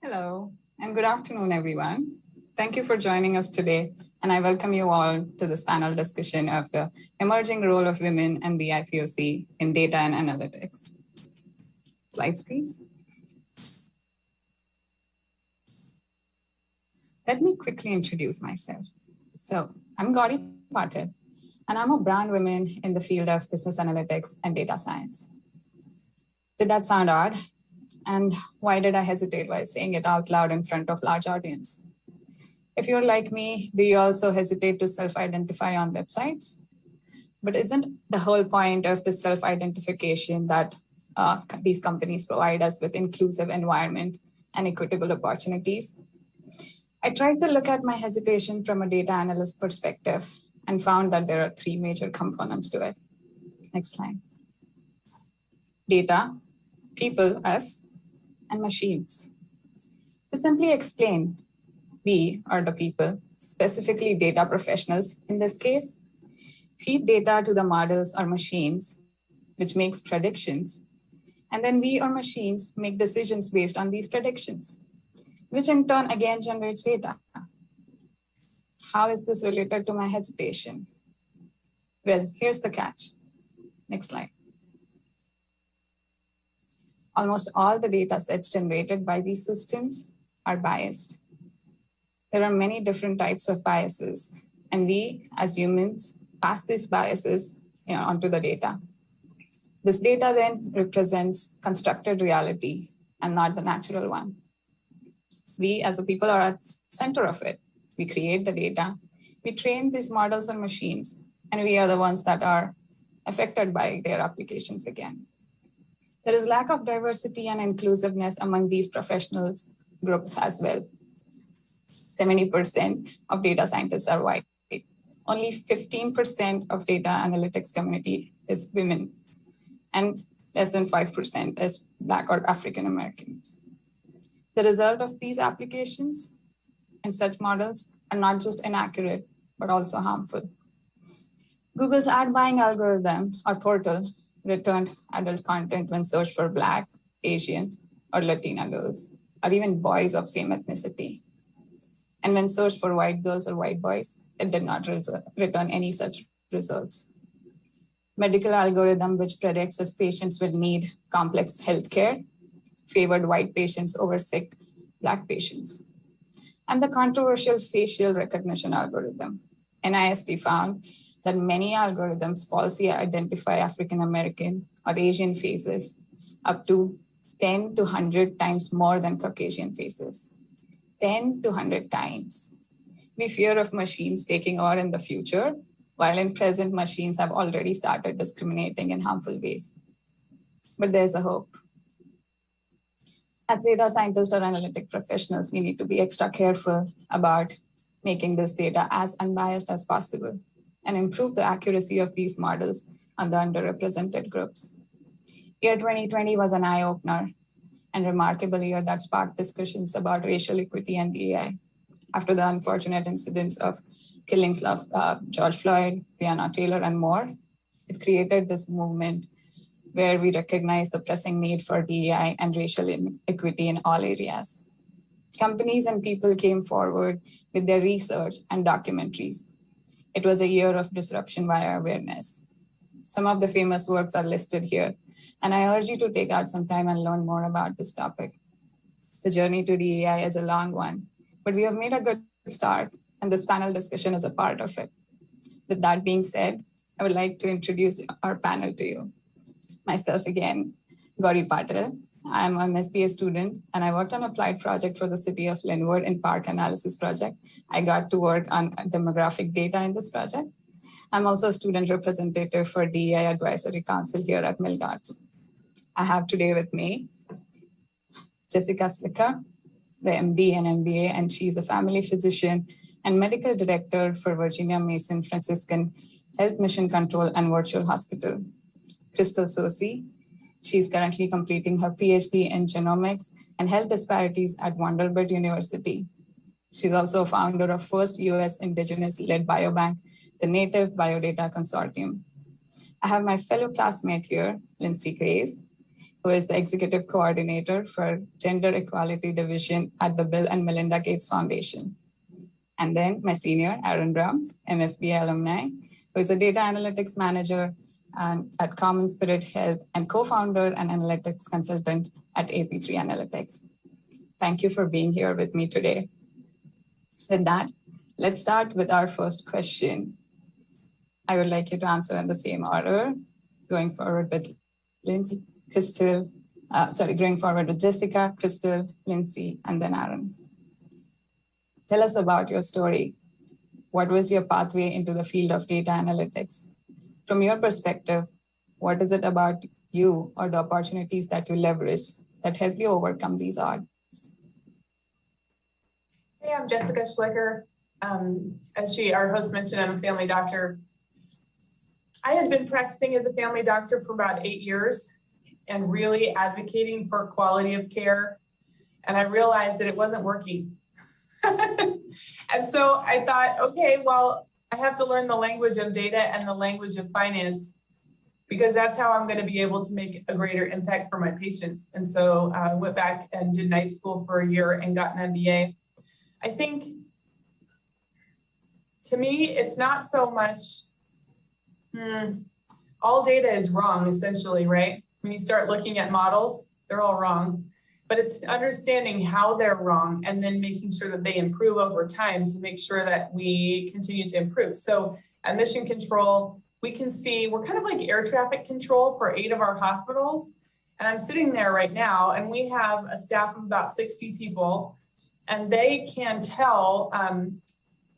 Hello, and good afternoon, everyone. Thank you for joining us today, and I welcome you all to this panel discussion of the emerging role of women and BIPOC in data and analytics. Slides, please. Let me quickly introduce myself. So I'm Gauri Patil, and I'm a brand woman in the field of business analytics and data science. Did that sound odd? And why did I hesitate while saying it out loud in front of large audience? If you're like me, do you also hesitate to self-identify on websites? But isn't the whole point of the self-identification that these companies provide us with inclusive environment and equitable opportunities? I tried to look at my hesitation from a data analyst perspective and found that there are three major components to it. Next slide. Data, people, us, and machines. To simply explain, we are the people, specifically data professionals in this case, feed data to the models or machines, which makes predictions. And then we or machines make decisions based on these predictions, which in turn again generates data. How is this related to my hesitation? Well, here's the catch. Next slide. Almost all the data sets generated by these systems are biased. There are many different types of biases, and we as humans pass these biases onto the data. This data then represents constructed reality and not the natural one. We as a people are at the center of it. We create the data, we train these models and machines, and we are the ones that are affected by their applications again. There is lack of diversity and inclusiveness among these professional groups as well. 70% of data scientists are white. Only 15% of data analytics community is women, and less than 5% is Black or African Americans. The result of these applications and such models are not just inaccurate, but also harmful. Google's ad buying algorithm or portal returned adult content when searched for Black, Asian, or Latina girls, or even boys of same ethnicity. And when searched for white girls or white boys, it did not return any such results. Medical algorithm, which predicts if patients will need complex healthcare, favored white patients over sick Black patients. And the controversial facial recognition algorithm, NIST found that many algorithms falsely identify African American or Asian faces up to 10 to 100 times more than Caucasian faces. 10 to 100 times. We fear of machines taking over in the future, while in present machines have already started discriminating in harmful ways. But there's a hope. As data scientists or analytic professionals, we need to be extra careful about making this data as unbiased as possible and improve the accuracy of these models on the underrepresented groups. Year 2020 was an eye-opener and remarkable year that sparked discussions about racial equity and DEI. After the unfortunate incidents of killings of George Floyd, Breonna Taylor, and more, it created this movement where we recognize the pressing need for DEI and racial equity in all areas. Companies and people came forward with their research and documentaries. It was a year of disruption via awareness. Some of the famous works are listed here, and I urge you to take out some time and learn more about this topic. The journey to DEI is a long one, but we have made a good start, and this panel discussion is a part of it. With that being said, I would like to introduce our panel to you. Myself again, Gauri Patil. I'm an MSBA student, and I worked on an applied project for the city of Linwood in park analysis project. I got to work on demographic data in this project. I'm also a student representative for DEI Advisory Council here at Milgard's. I have today with me Jessica Slicker, the MD and MBA, and she's a family physician and medical director for Virginia Mason Franciscan Health Mission Control and Virtual Hospital. Crystal Sosi, she's currently completing her PhD in genomics and health disparities at Vanderbilt University. She's also a founder of first US indigenous-led biobank, the Native Biodata Consortium. I have my fellow classmate here, Lindsay Grace, who who is the Executive Coordinator for Gender Equality Division at the Bill and Melinda Gates Foundation. And then my senior, Aaron Brown, MSBA alumni, who is a Data Analytics Manager at Common Spirit Health and co-founder and analytics consultant at AP3 Analytics. Thank you for being here with me today. With that, let's start with our first question. I would like you to answer in the same order, going forward with Lindsay, Crystal, going forward with Jessica, Crystal, Lindsay, and then Aaron. Tell us about your story. What was your pathway into the field of data analytics? From your perspective, what is it about you or the opportunities that you leveraged that help you overcome these odds? Hey, I'm Jessica Schlicker. As our host mentioned, I'm a family doctor. I had been practicing as a family doctor for about 8 years and really advocating for quality of care. And I realized that it wasn't working. And so I thought, okay, well, I have to learn the language of data and the language of finance, because that's how I'm going to be able to make a greater impact for my patients. And so I went back and did night school for a year and got an MBA. I think, to me, it's not so much, all data is wrong, essentially, right? When you start looking at models, they're all wrong. But it's understanding how they're wrong and then making sure that they improve over time to make sure that we continue to improve. So at Mission Control, we can see we're kind of like air traffic control for 8 of our hospitals. And I'm sitting there right now, and we have a staff of about 60 people, and they can tell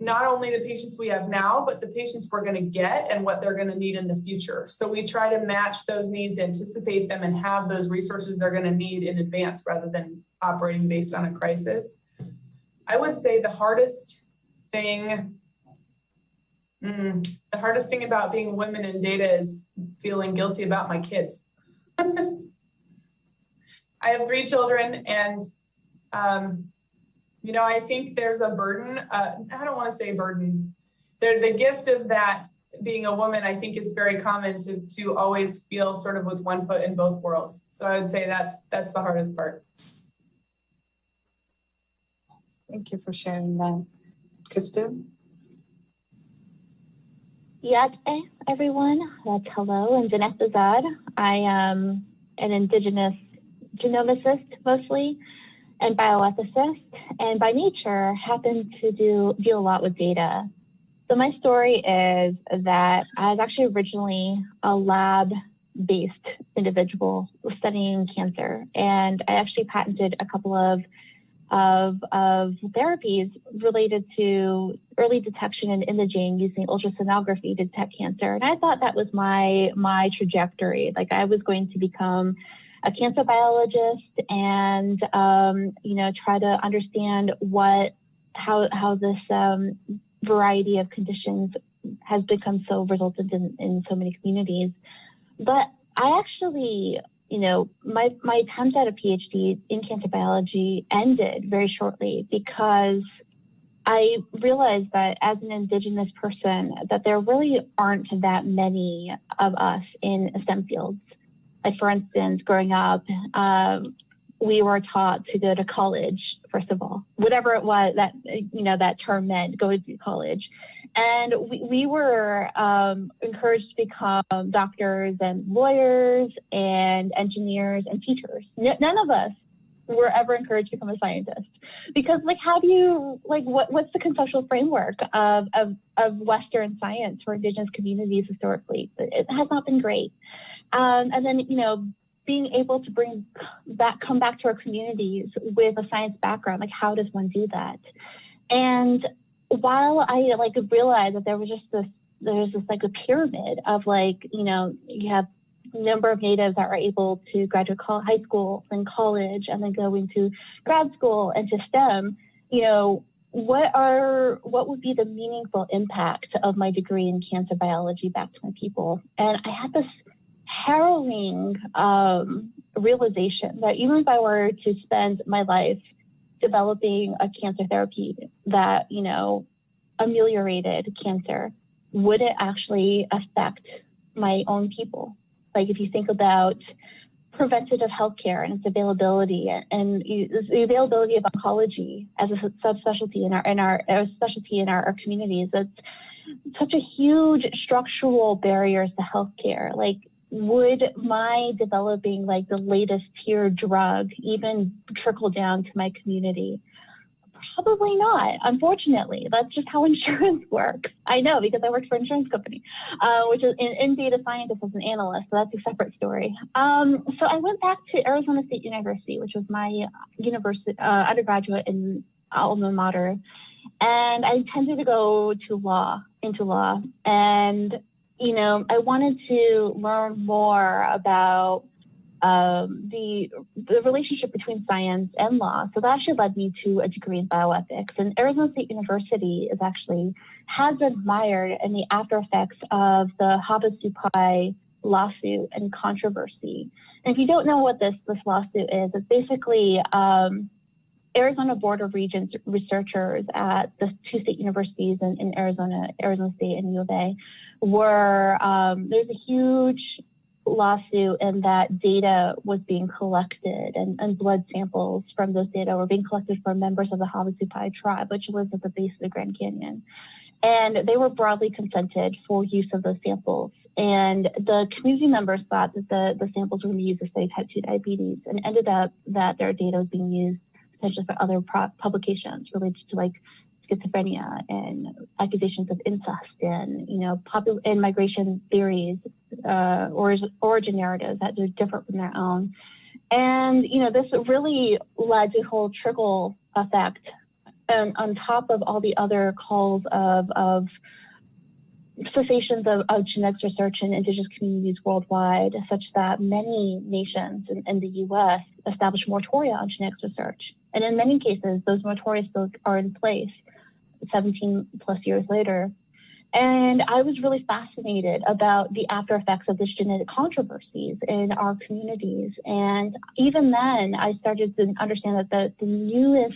not only the patients we have now, but the patients we're going to get and what they're going to need in the future. So we try to match those needs, anticipate them, and have those resources they're going to need in advance rather than operating based on a crisis. I would say the hardest thing about being women in data is feeling guilty about my kids. I have 3 children, and I think there's a burden. I don't want to say burden. The gift of that being a woman, I think, is very common to always feel sort of with one foot in both worlds. So I would say that's the hardest part. Thank you for sharing that. Crystal? Yes, everyone. Hello, I'm Dinesh Azad. I am an indigenous genomicist mostly, and bioethicist, and by nature happen to deal a lot with data. So my story is that I was actually originally a lab-based individual studying cancer, and I actually patented a couple of therapies related to early detection and imaging using ultrasonography to detect cancer. And I thought that was my trajectory. Like, I was going to become a cancer biologist and, try to understand how this variety of conditions has become so resultant in so many communities. But I actually, my attempt at a PhD in cancer biology ended very shortly because I realized that as an indigenous person, that there really aren't that many of us in STEM fields. Like, for instance, growing up, we were taught to go to college, first of all, whatever it was that term meant, go to college. And we were encouraged to become doctors and lawyers and engineers and teachers. None of us were ever encouraged to become a scientist, because how do you, what's the conceptual framework of Western science for indigenous communities historically? It has not been great. And then, being able to come back to our communities with a science background, how does one do that? And while I realized that there's a pyramid of you have a number of natives that are able to graduate high school and college and then go into grad school and to STEM, what would be the meaningful impact of my degree in cancer biology back to my people? And I had this harrowing realization that even if I were to spend my life developing a cancer therapy that, ameliorated cancer, would it actually affect my own people? If you think about preventative healthcare and its availability, and the availability of oncology as a subspecialty in our communities. That's such a huge structural barriers to healthcare. Like, would my developing like the latest tier drug even trickle down to my community? Probably not, unfortunately. That's just how insurance works. I know, because I worked for an insurance company, which is in data scientist as an analyst, so that's a separate story. So I went back to Arizona State University, which was my university undergraduate in alma mater, and I intended to go into law. And, you know, I wanted to learn more about the relationship between science and law. So that actually led me to a degree in bioethics. And Arizona State University has admired in the after effects of the Havasupai lawsuit and controversy. And if you don't know what this lawsuit is, it's basically Arizona Board of Regents researchers at the two state universities in Arizona State and U of A, there's a huge lawsuit, and that data was being collected, and blood samples from those data were being collected from members of the Havasupai tribe, which lives at the base of the Grand Canyon. And they were broadly consented for use of those samples. And the community members thought that the samples were being used to study type 2 diabetes, and ended up that their data was being used potentially for other publications related to like schizophrenia and accusations of incest and, you know, and migration theories, origin narratives that are different from their own. And, you know, this really led to a whole trickle effect on top of all the other calls of cessations of genetics research in indigenous communities worldwide, such that many nations in the U.S. established moratoria on genetics research. And in many cases, those moratoria still are in place 17 plus years later. And I was really fascinated about the after effects of this genetic controversies in our communities. And even then, I started to understand that the newest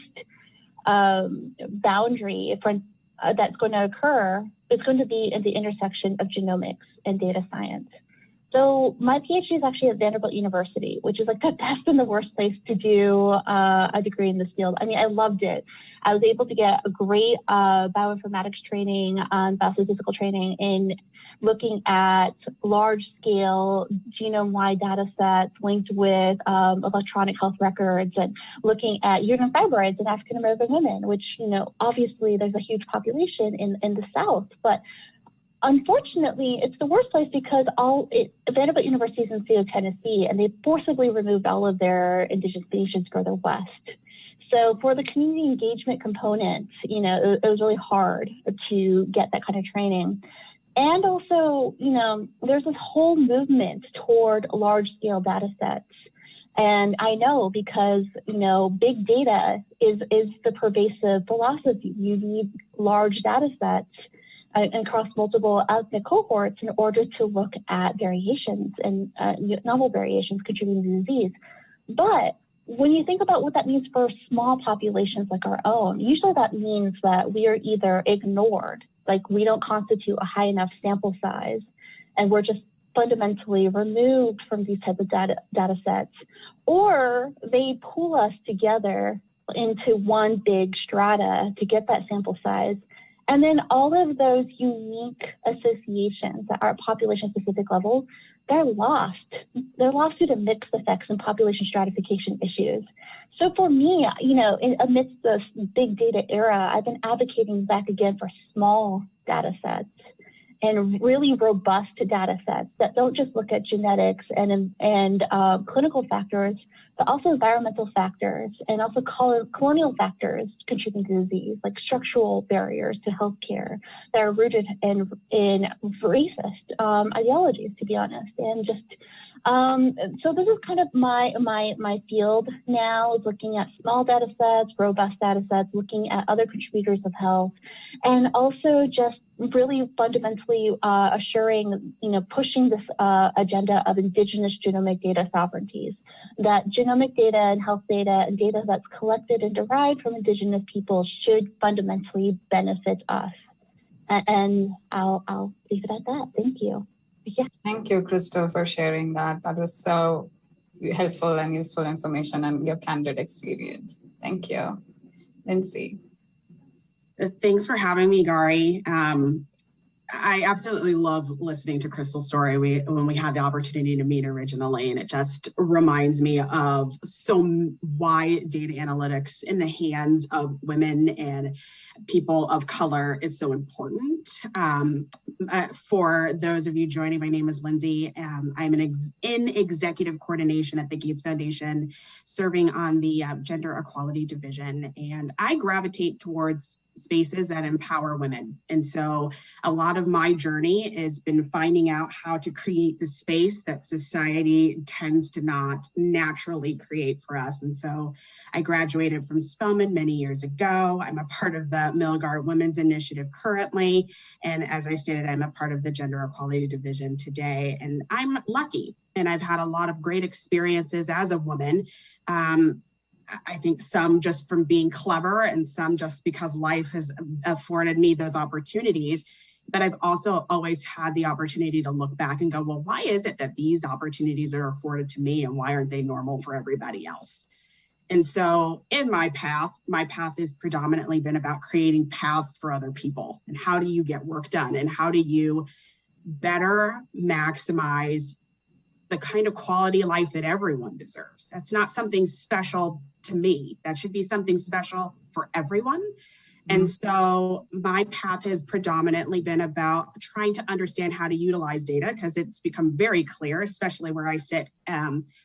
boundary that's going to occur is going to be in the intersection of genomics and data science. So my PhD is actually at Vanderbilt University, which is like the best and the worst place to do a degree in this field. I mean, I loved it. I was able to get a great bioinformatics training, biostatistical training in looking at large-scale genome-wide data sets linked with electronic health records, and looking at uterine fibroids in African-American women, which, you know, obviously there's a huge population in the South, but unfortunately, it's the worst place because Vanderbilt University is in the state of Tennessee, and they forcibly removed all of their indigenous nations further west. So for the community engagement component, you know, it was really hard to get that kind of training. And also, you know, there's this whole movement toward large-scale data sets. And I know because, you know, big data is the pervasive philosophy. You need large data sets across multiple ethnic cohorts in order to look at variations and novel variations contributing to disease. But when you think about what that means for small populations like our own, usually that means that we are either ignored, like we don't constitute a high enough sample size, and we're just fundamentally removed from these types of data sets, or they pull us together into one big strata to get that sample size. And then all of those unique associations that are at population-specific level, they're lost. They're lost due to mixed effects and population stratification issues. So for me, you know, amidst this big data era, I've been advocating back again for small data sets and really robust data sets that don't just look at genetics and clinical factors, but also environmental factors and also colonial factors contributing to disease, like structural barriers to healthcare that are rooted in racist ideologies, to be honest. And just so this is kind of my field now, is looking at small data sets, robust data sets, looking at other contributors of health, and also just really fundamentally assuring, you know, pushing this agenda of indigenous genomic data sovereignties, that genomic data and health data and data that's collected and derived from indigenous people should fundamentally benefit us. And I'll leave it at that. Thank you. Yeah. Thank you, Crystal, for sharing that. That was so helpful and useful information and your candid experience. Thank you. Lindsay. Thanks for having me, Gari. I absolutely love listening to Crystal's story. When we had the opportunity to meet originally, and it just reminds me of why data analytics in the hands of women and people of color is so important. For those of you joining, my name is Lindsay. I'm in executive coordination at the Gates Foundation, serving on the Gender Equality Division, and I gravitate towards spaces that empower women. And so a lot of my journey has been finding out how to create the space that society tends to not naturally create for us. And so I graduated from Spelman many years ago. I'm a part of the Milgard Women's Initiative currently. And as I stated, I'm a part of the Gender Equality Division today. And I'm lucky, and I've had a lot of great experiences as a woman. I think some just from being clever and some just because life has afforded me those opportunities. But I've also always had the opportunity to look back and go, well, why is it that these opportunities are afforded to me and why aren't they normal for everybody else? And so in my path has predominantly been about creating paths for other people. And how do you get work done? And how do you better maximize the kind of quality of life that everyone deserves? That's not something special to me. That should be something special for everyone. And so my path has predominantly been about trying to understand how to utilize data, because it's become very clear, especially where I sit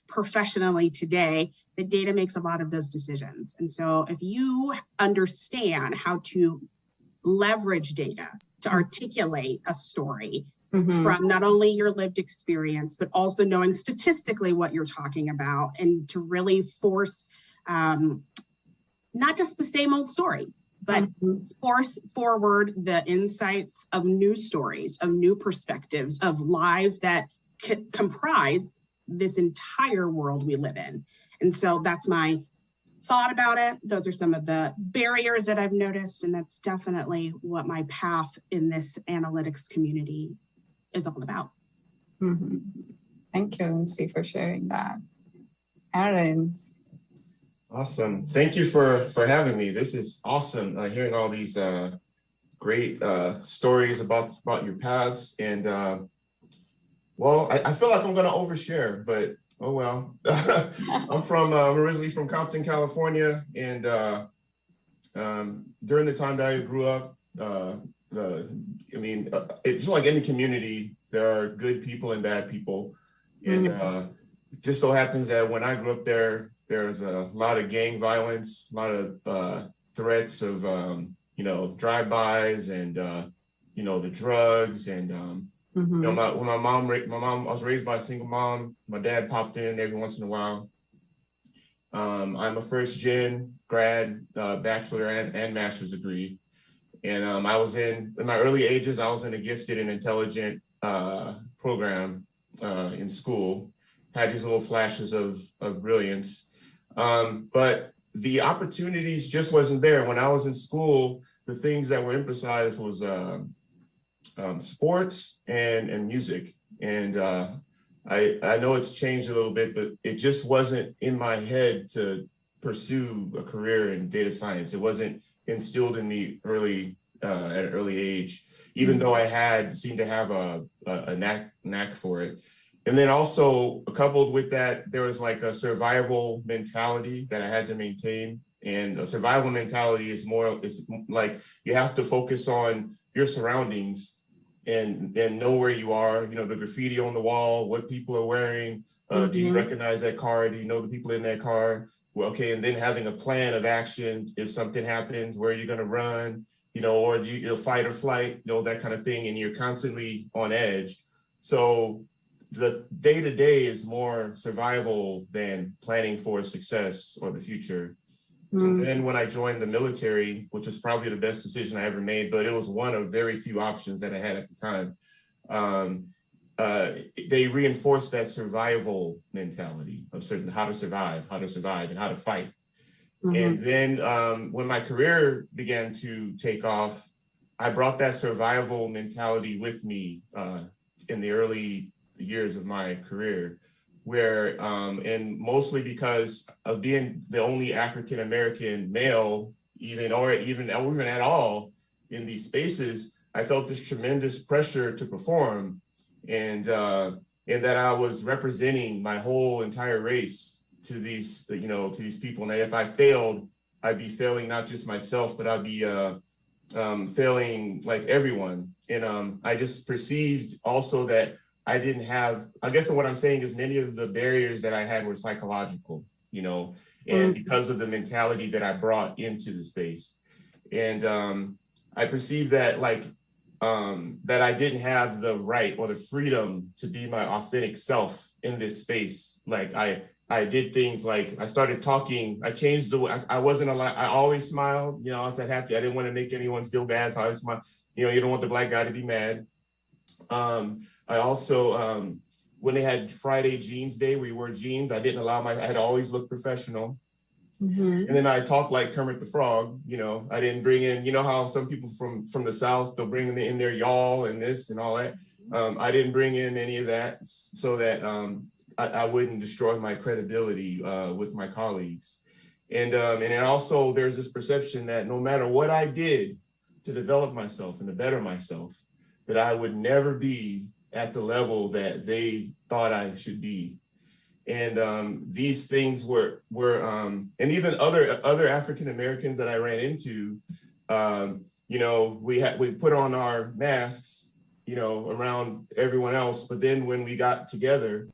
professionally today, that data makes a lot of those decisions. And so if you understand how to leverage data to articulate a story, from not only your lived experience, but also knowing statistically what you're talking about, and to really force not just the same old story, but force forward the insights of new stories, of new perspectives, of lives that comprise this entire world we live in. And so that's my thought about it. Those are some of the barriers that I've noticed, and that's definitely what my path in this analytics community is all about. Thank you, Lindsay, for sharing that. Aaron. Awesome. Thank you for having me. This is awesome. Hearing all these great stories about your paths. And well, I feel like I'm going to overshare, but oh well. I'm originally from Compton, California. And during the time that I grew up, it's like any community, there are good people and bad people. And it just so happens that when I grew up there's a lot of gang violence, a lot of threats of, drive-bys and, the drugs. And, when my mom, I was raised by a single mom. My dad popped in every once in a while. I'm a first gen grad, bachelor and master's degree. And I was in my early ages, I was in a gifted and intelligent program in school, had these little flashes of brilliance. But the opportunities just wasn't there. When I was in school, the things that were emphasized was sports and music. And I know it's changed a little bit, but it just wasn't in my head to pursue a career in data science. It wasn't instilled in me at an early age, even though I seemed to have a knack for it. And then also coupled with that, there was like a survival mentality that I had to maintain. And a survival mentality is it's like you have to focus on your surroundings and know where you are, the graffiti on the wall, what people are wearing. Do you recognize that car? Do you know the people in that car? Well, okay, and then having a plan of action if something happens, where you're going to run, or do you fight or flight, that kind of thing. And you're constantly on edge. So the day-to-day is more survival than planning for success or the future. And then when I joined the military, which was probably the best decision I ever made, but it was one of very few options that I had at the time. They reinforced that survival mentality of how to survive, and how to fight. And then when my career began to take off, I brought that survival mentality with me in the early years of my career. where, and mostly because of being the only African-American male, even at all in these spaces, I felt this tremendous pressure to perform, and that I was representing my whole entire race to these, to these people. And that if I failed, I'd be failing not just myself, but I'd be failing like everyone. And I just perceived also that I didn't have, I guess what I'm saying is many of the barriers that I had were psychological, and because of the mentality that I brought into the space. And I perceived that that I didn't have the right or the freedom to be my authentic self in this space. Like I did things like I started talking, I changed the way, I wasn't allowed, I always smiled, I was happy. I didn't want to make anyone feel bad. So I always smiled, you don't want the black guy to be mad. I also, when they had Friday Jeans Day, where you wore jeans, I didn't allow I had always looked professional. And then I talked like Kermit the Frog, I didn't bring in, how some people from the South, they'll bring in their y'all and this and all that. I didn't bring in any of that so that I wouldn't destroy my credibility with my colleagues. And then also there's this perception that no matter what I did to develop myself and to better myself, that I would never be at the level that they thought I should be. And these things were and even other African Americans that I ran into, we put on our masks, around everyone else. But then when we got together,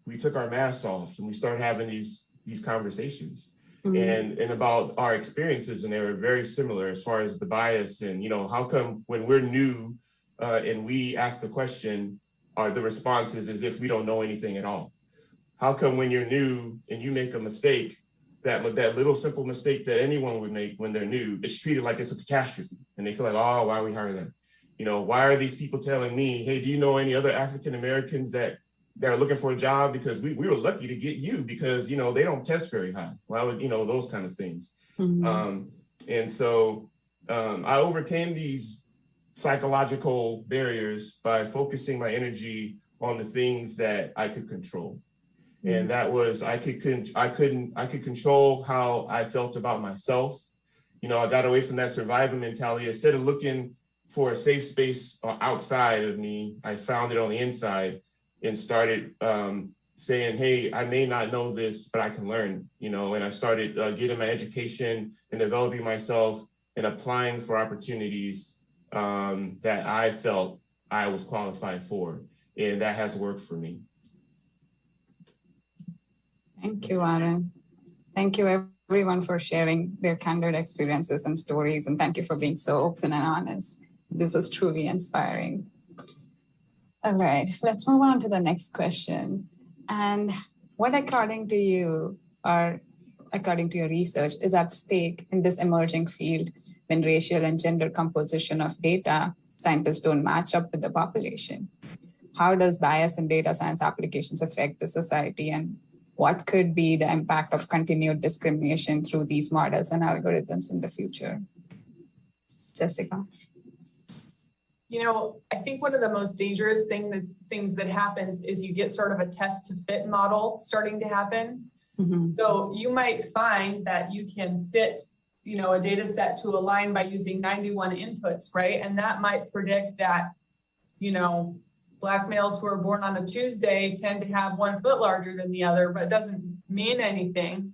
we took our masks off and we started having these conversations and about our experiences, and they were very similar as far as the bias and how come when we're new and we ask a question, the response is as if we don't know anything at all. How come when you're new and you make a mistake, that little simple mistake that anyone would make when they're new, it's treated like it's a catastrophe, and they feel like, oh, why we hire them? Why are these people telling me, hey, do you know any other African Americans that are looking for a job? Because we were lucky to get you because, they don't test very high. Why would, those kind of things. And so I overcame these psychological barriers by focusing my energy on the things that I could control. And that was, I could control how I felt about myself. I got away from that survival mentality. Instead of looking for a safe space outside of me, I found it on the inside and started saying, hey, I may not know this, but I can learn, and I started getting my education and developing myself and applying for opportunities that I felt I was qualified for. And that has worked for me. Thank you, Aaron. Thank you, everyone, for sharing their candid experiences and stories. And thank you for being so open and honest. This is truly inspiring. All right, let's move on to the next question. And what, according to you, or according to your research, is at stake in this emerging field when racial and gender composition of data scientists don't match up with the population? How does bias in data science applications affect the society, and what could be the impact of continued discrimination through these models and algorithms in the future? Jessica? I think one of the most dangerous things that happens is you get sort of a test to fit model starting to happen. So you might find that you can fit, a data set to a line by using 91 inputs, right? And that might predict that, Black males who are born on a Tuesday tend to have 1 foot larger than the other, but it doesn't mean anything,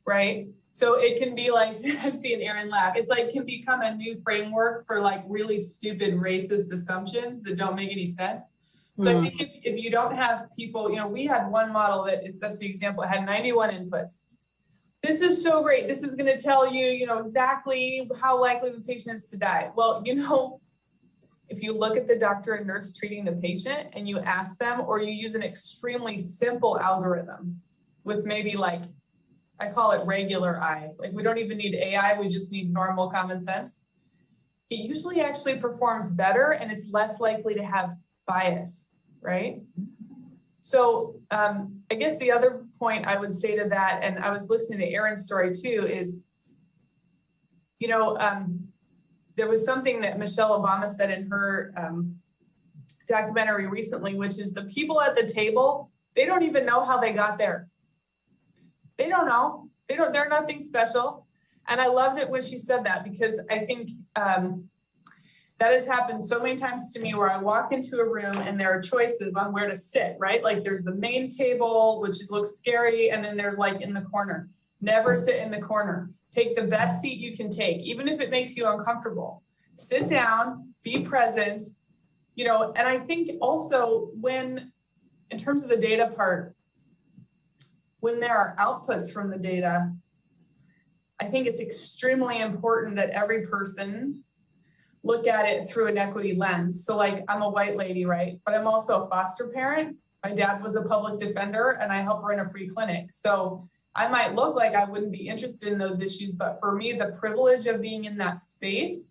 right? So it can be like, I'm seeing Aaron laugh. It's like, can become a new framework for like really stupid racist assumptions that don't make any sense. So I think if you don't have people, we had one model that's the example, it had 91 inputs. This is so great. This is going to tell you, exactly how likely the patient is to die. Well, if you look at the doctor and nurse treating the patient and you ask them, or you use an extremely simple algorithm with maybe like, I call it regular eye. Like we don't even need AI, we just need normal common sense. It usually actually performs better and it's less likely to have bias, right? So I guess the other point I would say to that, and I was listening to Aaron's story too, is, there was something that Michelle Obama said in her documentary recently, which is the people at the table They don't even know how they got there. They don't know. They're nothing special. And I loved it when she said that, because I think that has happened so many times to me, where I walk into a room and there are choices on where to sit, right? Like there's the main table, which looks scary. And then there's like in the corner. Never sit in the corner. Take the best seat you can take, even if it makes you uncomfortable. Sit down, be present, you know. And I think also when, in terms of the data part, when there are outputs from the data, I think it's extremely important that every person look at it through an equity lens. So like, I'm a white lady, right? But I'm also a foster parent. My dad was a public defender and I help run a free clinic. So I might look like I wouldn't be interested in those issues, but for me, the privilege of being in that space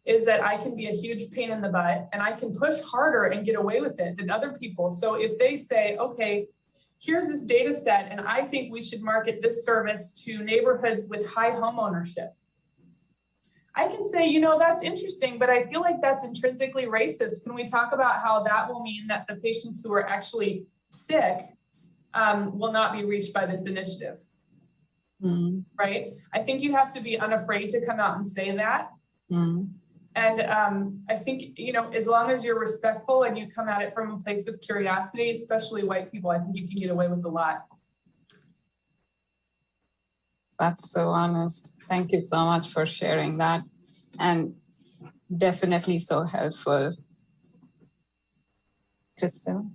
is that I can be a huge pain in the butt and I can push harder and get away with it than other people. So if they say, okay, here's this data set, and I think we should market this service to neighborhoods with high home ownership, I can say, you know, that's interesting, but I feel like that's intrinsically racist. Can we talk about how that will mean that the patients who are actually sick will not be reached by this initiative? Right? I think you have to be unafraid to come out and say that. And I think, you know, as long as you're respectful and you come at it from a place of curiosity, especially white people, I think you can get away with a lot. That's so honest. Thank you so much for sharing that. And definitely so helpful. Crystal?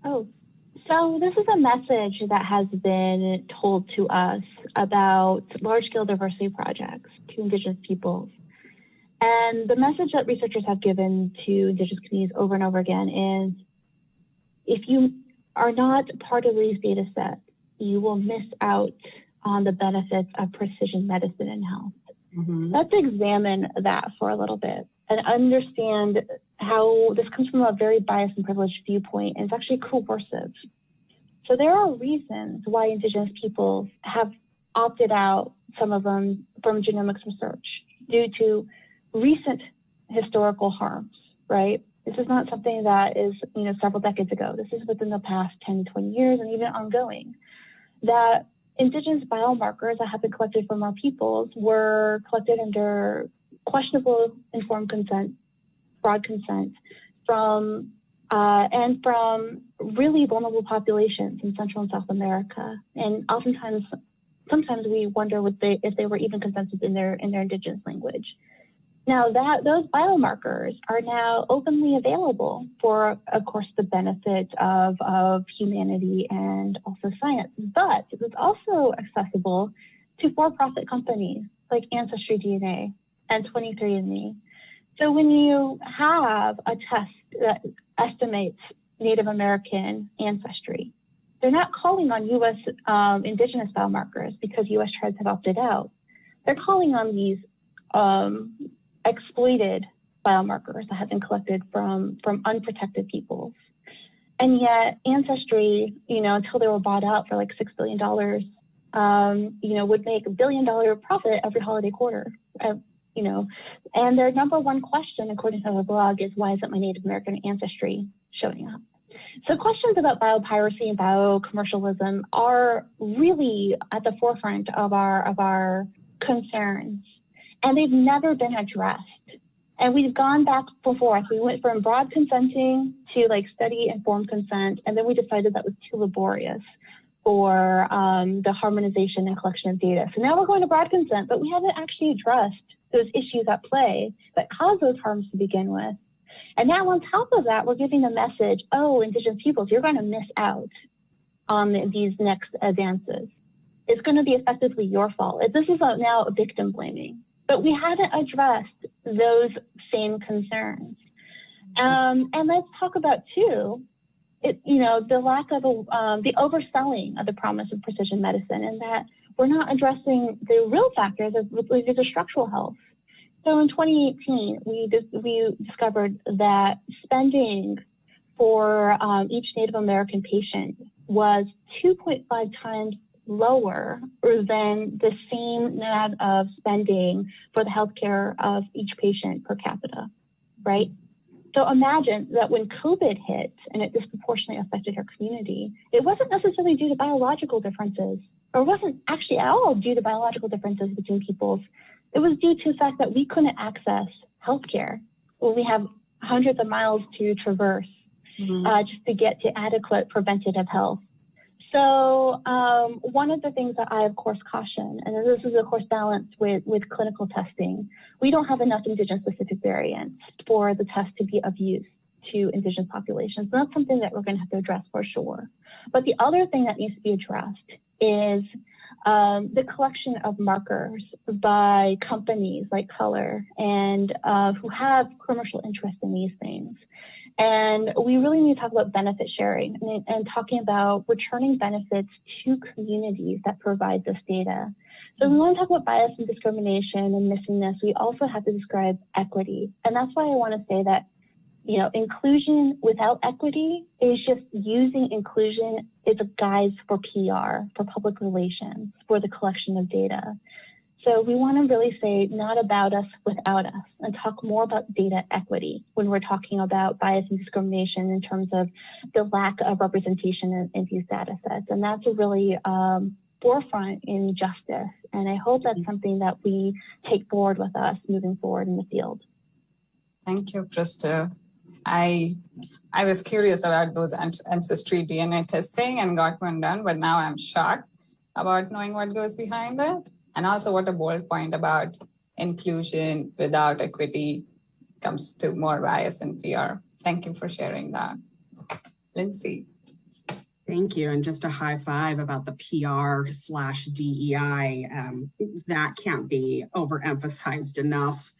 Oh, so this is a message that has been told to us about large-scale diversity projects to Indigenous peoples. And the message that researchers have given to Indigenous communities over and over again is, if you are not part of these data sets, you will miss out on the benefits of precision medicine and health. Let's examine that for a little bit and understand how this comes from a very biased and privileged viewpoint, and it's actually coercive. So there are reasons why Indigenous peoples have opted out, some of them, from genomics research due to recent historical harms, right? This is not something that is, you know, several decades ago. This is within the past 10 to 20 years and even ongoing. That Indigenous biomarkers that have been collected from our peoples were collected under questionable informed consent, broad consent, from really vulnerable populations in Central and South America. And sometimes we wonder if they were even consented in their Indigenous language. Now those biomarkers are now openly available for, of course, the benefit of humanity and also science, but it was also accessible to for-profit companies like Ancestry DNA and 23andMe. So when you have a test that estimates Native American ancestry, they're not calling on U.S. Indigenous biomarkers because U.S. tribes have opted out. They're calling on these exploited biomarkers that have been collected from unprotected peoples. And yet Ancestry, you know, until they were bought out for like $6 billion, you know, would make $1 billion profit every holiday quarter, you know. And their number one question, according to the blog, is, why isn't my Native American ancestry showing up? So questions about biopiracy and biocommercialism are really at the forefront of our concerns. And they've never been addressed. And we've gone back before. We went from broad consenting to like study informed consent. And then we decided that was too laborious for the harmonization and collection of data. So now we're going to broad consent, but we haven't actually addressed those issues at play that cause those harms to begin with. And now on top of that, we're giving the message, oh, Indigenous peoples, you're going to miss out on these next advances. It's going to be effectively your fault. This is now victim blaming. But we haven't addressed those same concerns. And let's talk about, too, the lack of the overselling of the promise of precision medicine, and that we're not addressing the real factors of structural health. So in 2018, we discovered that spending for each Native American patient was 2.5 times lower than the same amount of spending for the healthcare of each patient per capita, right? So imagine that when COVID hit and it disproportionately affected her community, it wasn't necessarily due to biological differences, or it wasn't actually at all due to biological differences between peoples. It was due to the fact that we couldn't access healthcare when we have hundreds of miles to traverse just to get to adequate preventative health. So one of the things that I, of course, caution, and this is, of course, balanced with clinical testing, we don't have enough Indigenous-specific variants for the test to be of use to Indigenous populations. And that's something that we're going to have to address for sure. But the other thing that needs to be addressed is the collection of markers by companies like Color and who have commercial interest in these things. And we really need to talk about benefit sharing and talking about returning benefits to communities that provide this data. So we want to talk about bias and discrimination and missingness. We also have to describe equity. And that's why I want to say that, you know, inclusion without equity is just using inclusion as a guise for PR, for public relations, for the collection of data. So we want to really say not about us without us, and talk more about data equity when we're talking about bias and discrimination in terms of the lack of representation in these data sets. And that's a really forefront in justice. And I hope that's something that we take forward with us moving forward in the field. Thank you, Crystal. I was curious about those ancestry DNA testing and got one done, but now I'm shocked about knowing what goes behind it. And also what a bold point about inclusion without equity comes to more bias and PR. Thank you for sharing that. Lindsay. Thank you. And just a high five about the PR/DEI. That can't be overemphasized enough.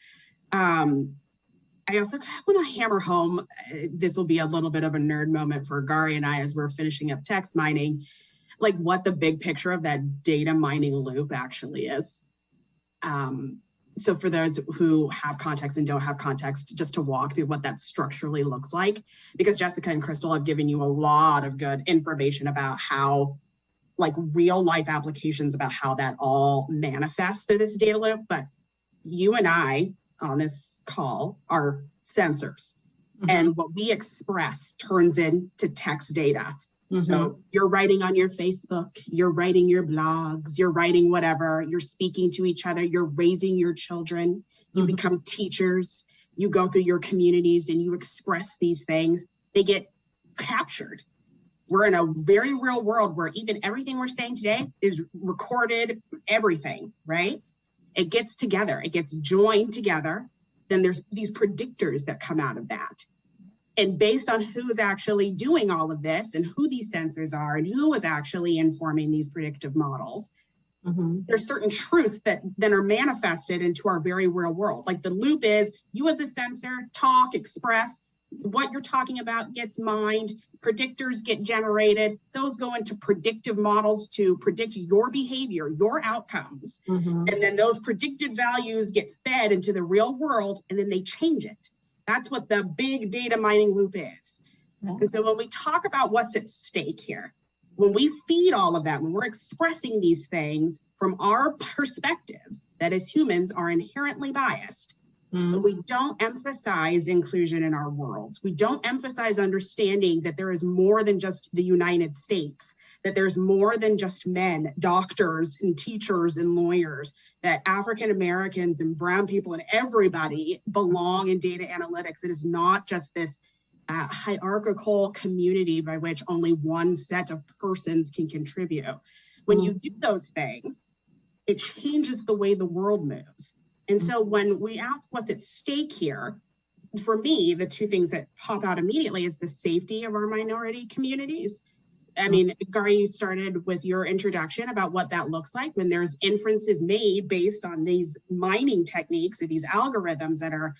I also want to hammer home, this will be a little bit of a nerd moment for Gary and I as we're finishing up text mining, like what the big picture of that data mining loop actually is. So for those who have context and don't have context, just to walk through what that structurally looks like, because Jessica and Crystal have given you a lot of good information about how, like real life applications about how that all manifests through this data loop. But you and I on this call are sensors. And what we express turns into text data. So you're writing on your Facebook, you're writing your blogs, you're writing whatever, you're speaking to each other, you're raising your children, you become teachers, you go through your communities and you express these things, they get captured. We're in a very real world where even everything we're saying today is recorded, everything, right? It gets together, it gets joined together. Then there's these predictors that come out of that. And based on who's actually doing all of this and who these sensors are and who is actually informing these predictive models, there's certain truths that then are manifested into our very real world. Like the loop is you as a sensor talk, express, what you're talking about gets mined, predictors get generated, those go into predictive models to predict your behavior, your outcomes. And then those predicted values get fed into the real world and then they change it. That's what the big data mining loop is. And so when we talk about what's at stake here, when we feed all of that, when we're expressing these things from our perspectives that as humans are inherently biased, and we don't emphasize inclusion in our worlds, we don't emphasize understanding that there is more than just the United States, that there's more than just men, doctors and teachers and lawyers, that African Americans and brown people and everybody belong in data analytics. It is not just this hierarchical community by which only one set of persons can contribute. When you do those things, it changes the way the world moves. And so when we ask what's at stake here, for me, the two things that pop out immediately is the safety of our minority communities. I mean, Gary, you started with your introduction about what that looks like when there's inferences made based on these mining techniques or these algorithms that are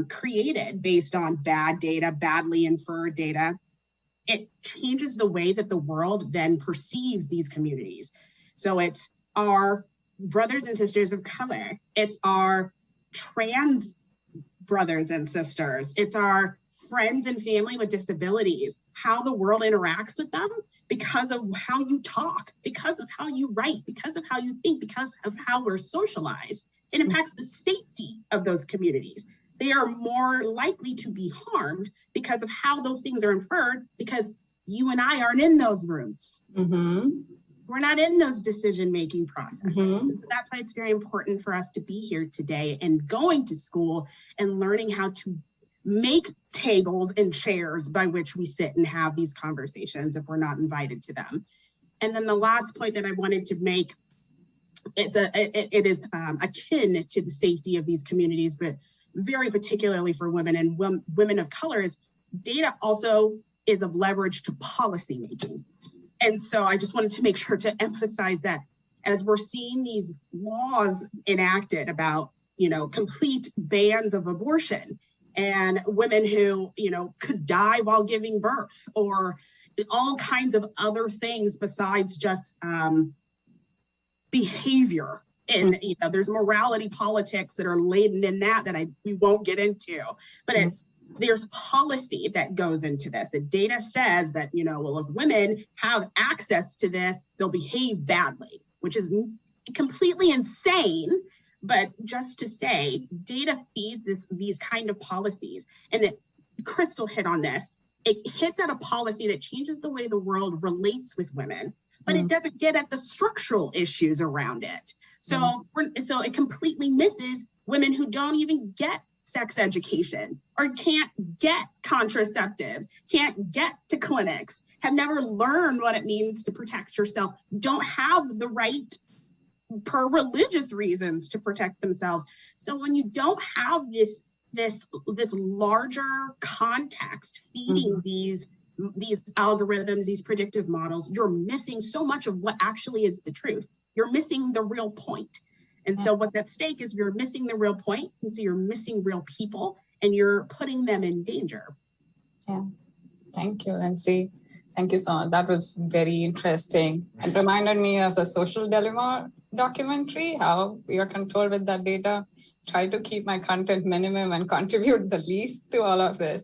created based on bad data, badly inferred data. It changes the way that the world then perceives these communities. So it's our brothers and sisters of color. It's our trans brothers and sisters. It's our friends and family with disabilities, how the world interacts with them because of how you talk, because of how you write, because of how you think, because of how we're socialized. It impacts the safety of those communities. they are more likely to be harmed because of how those things are inferred, because you and I aren't in those rooms. Mm-hmm. We're not in those decision-making processes. Mm-hmm. So that's why it's very important for us to be here today and going to school and learning how to make tables and chairs by which we sit and have these conversations if we're not invited to them. And then the last point that I wanted to make, it is akin to the safety of these communities, but very particularly for women and women of color, is data also is of leverage to policymaking. And so I just wanted to make sure to emphasize that as we're seeing these laws enacted about, complete bans of abortion and women who, could die while giving birth, or all kinds of other things besides just behavior. And there's morality politics that are laden in that we won't get into, but there's policy that goes into this. The data says that, well, if women have access to this, they'll behave badly, which is completely insane. But just to say, data feeds these kind of policies, and Crystal hit on this. It hits at a policy that changes the way the world relates with women, but it doesn't get at the structural issues around it. So, so it completely misses women who don't even get sex education or can't get contraceptives, can't get to clinics, have never learned what it means to protect yourself, don't have the right per religious reasons to protect themselves. So when you don't have this larger context feeding these algorithms, these predictive models, you're missing so much of what actually is the truth. You're missing the real point. And so what's at stake is you're missing the real point. And so you're missing real people and you're putting them in danger. Yeah. Thank you, Lindsay. Thank you so much. That was very interesting. It reminded me of the Social Dilemma documentary, how we are controlled with that data. Try to keep my content minimum and contribute the least to all of this.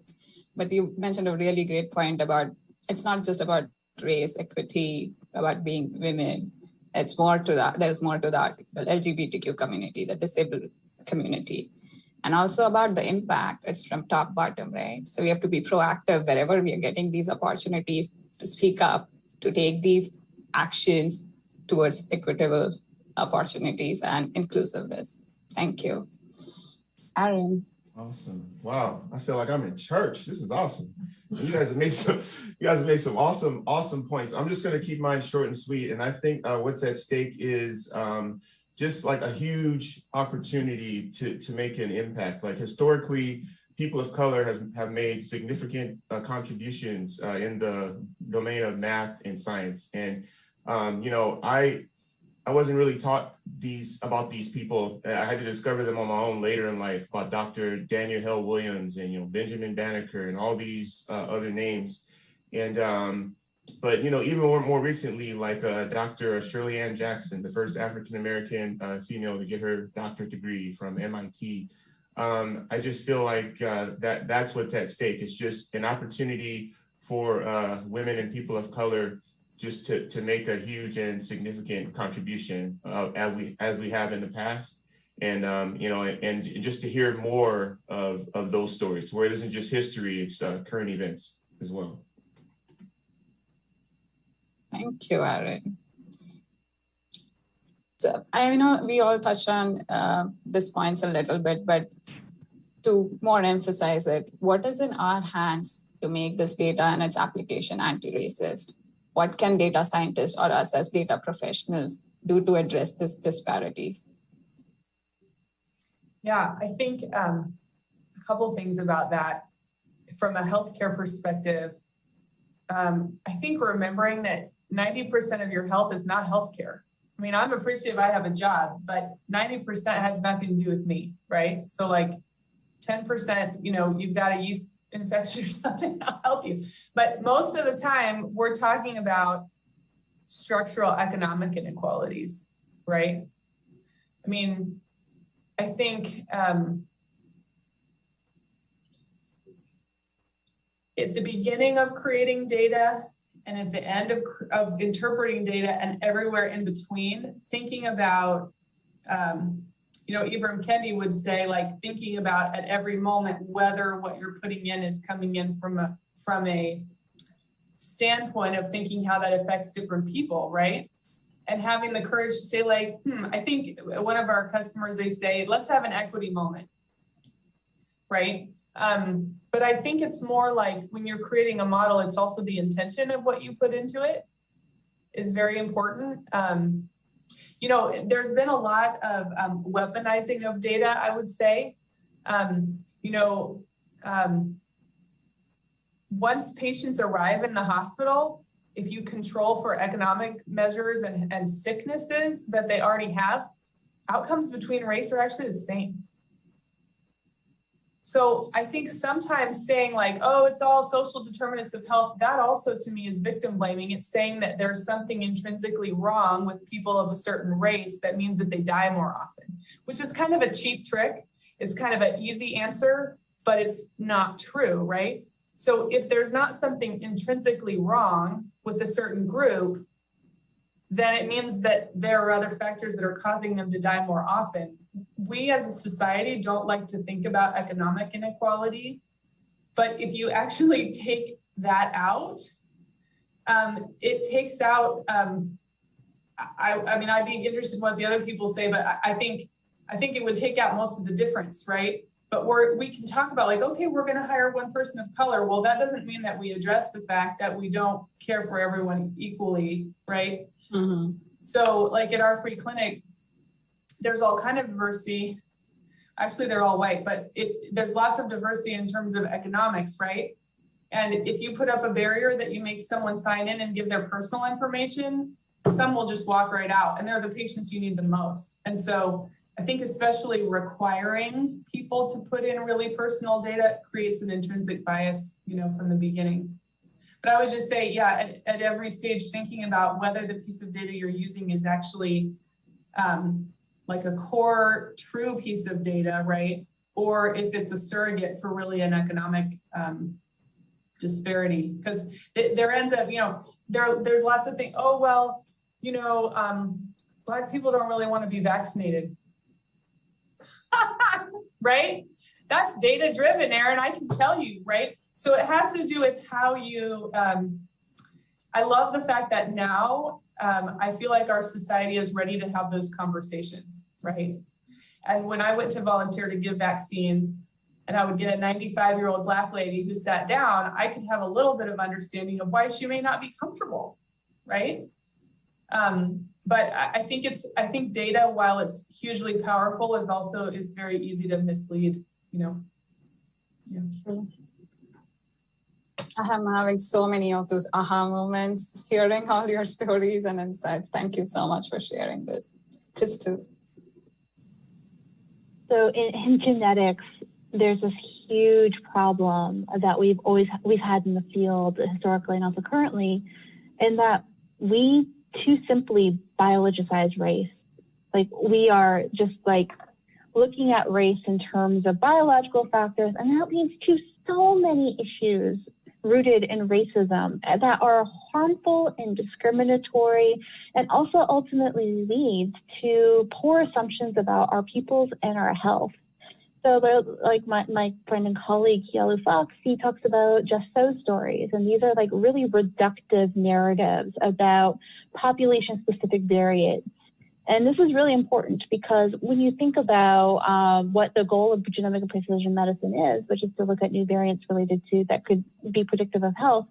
But you mentioned a really great point about it's not just about race, equity, about being women. It's more to that. There's more to that. The LGBTQ community, the disabled community, and also about the impact. It's from top bottom, right? So we have to be proactive wherever we are getting these opportunities to speak up, to take these actions towards equitable opportunities and inclusiveness. Thank you. Aaron. Awesome. Wow. I feel like I'm in church. This is awesome. You guys have made some awesome points. I'm just going to keep mine short and sweet. And I think what's at stake is just like a huge opportunity to make an impact. Like historically, people of color have made significant contributions in the domain of math and science. And, I wasn't really taught about these people. I had to discover them on my own later in life, about Dr. Daniel Hell Williams and, Benjamin Banneker and all these other names. And, but, even more recently, like Dr. Shirley Ann Jackson, the first African-American female to get her doctorate degree from MIT. I just feel like that's what's at stake. It's just an opportunity for women and people of color just to make a huge and significant contribution as we have in the past. And, and just to hear more of those stories, where it isn't just history, it's current events as well. Thank you, Aaron. So I know we all touched on these points a little bit, but to more emphasize it, what is in our hands to make this data and its application anti-racist? What can data scientists or us as data professionals do to address these disparities? Yeah, I think a couple things about that. From a healthcare perspective, I think remembering that 90% of your health is not healthcare. I mean, I'm appreciative I have a job, but 90% has nothing to do with me, right? So like 10%, you've got a yeast infection or something, I'll help you. But most of the time, we're talking about structural economic inequalities, right? I mean, I think at the beginning of creating data and at the end of interpreting data and everywhere in between, thinking about Ibram Kendi would say, like, thinking about at every moment whether what you're putting in is coming in from a standpoint of thinking how that affects different people, right? And having the courage to say, like, I think one of our customers, they say, let's have an equity moment, right? But I think it's more like when you're creating a model, it's also the intention of what you put into it is very important. There's been a lot of weaponizing of data, I would say. Once patients arrive in the hospital, if you control for economic measures and sicknesses that they already have, outcomes between race are actually the same. So I think sometimes saying like, oh, it's all social determinants of health, that also to me is victim blaming. It's saying that there's something intrinsically wrong with people of a certain race that means that they die more often, which is kind of a cheap trick. It's kind of an easy answer, but it's not true, right? So if there's not something intrinsically wrong with a certain group, then it means that there are other factors that are causing them to die more often. We as a society don't like to think about economic inequality, but if you actually take that out, it takes out, I mean, I'd be interested in what the other people say, but I think it would take out most of the difference, right? But we can talk about like, okay, we're gonna hire one person of color. Well, that doesn't mean that we address the fact that we don't care for everyone equally, right? Mm-hmm. So like at our free clinic, there's all kind of diversity. Actually, they're all white, but there's lots of diversity in terms of economics, right? And if you put up a barrier that you make someone sign in and give their personal information, some will just walk right out, and they're the patients you need the most. And so I think especially requiring people to put in really personal data creates an intrinsic bias, from the beginning. But I would just say, yeah, at every stage, thinking about whether the piece of data you're using is actually like a core true piece of data, right? Or if it's a surrogate for really an economic disparity, because there ends up, there's lots of things. Oh, well, Black people don't really want to be vaccinated. Right? That's data driven, Erin, I can tell you, right? So it has to do with how you, I love the fact that now I feel like our society is ready to have those conversations, right? And when I went to volunteer to give vaccines and I would get a 95-year-old Black lady who sat down, I could have a little bit of understanding of why she may not be comfortable, right? But I think data, while it's hugely powerful, is very easy to mislead, Yeah. I'm having so many of those aha moments, hearing all your stories and insights. Thank you so much for sharing this. Crystal. So in genetics, there's this huge problem that we've had in the field historically and also currently, in that we too simply biologicize race. Like we are just like looking at race in terms of biological factors, and that leads to so many issues rooted in racism that are harmful and discriminatory, and also ultimately leads to poor assumptions about our peoples and our health. So like my friend and colleague, Yalu Fox, he talks about just so stories. And these are like really reductive narratives about population-specific variants. And this is really important because when you think about what the goal of genomic and precision medicine is, which is to look at new variants related to that could be predictive of health,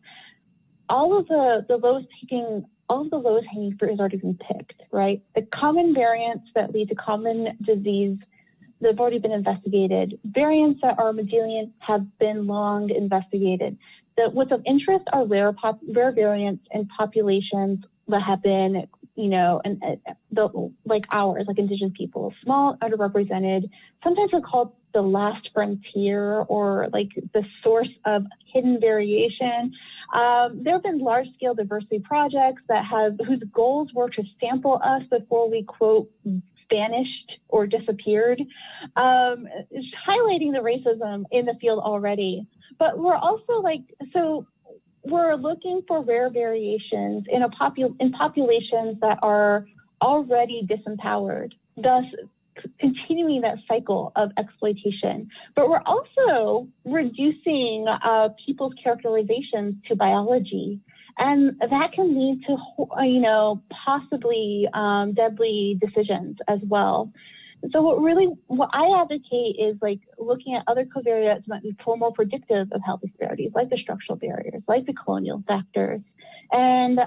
all of the lowest hanging fruit has already been picked, right? The common variants that lead to common disease, they've already been investigated. Variants that are Mendelian have been long investigated. What's of interest are rare variants in populations that have been, like ours, like indigenous people, small, underrepresented. Sometimes we're called the last frontier or like the source of hidden variation. There have been large-scale diversity projects whose goals were to sample us before we, quote, vanished or disappeared, highlighting the racism in the field already. But we're also we're looking for rare variations in populations that are already disempowered. Thus, continuing that cycle of exploitation. But we're also reducing people's characterizations to biology. And that can lead to, possibly deadly decisions as well. So what I advocate is like looking at other covariates that might be more predictive of health disparities, like the structural barriers, like the colonial factors, and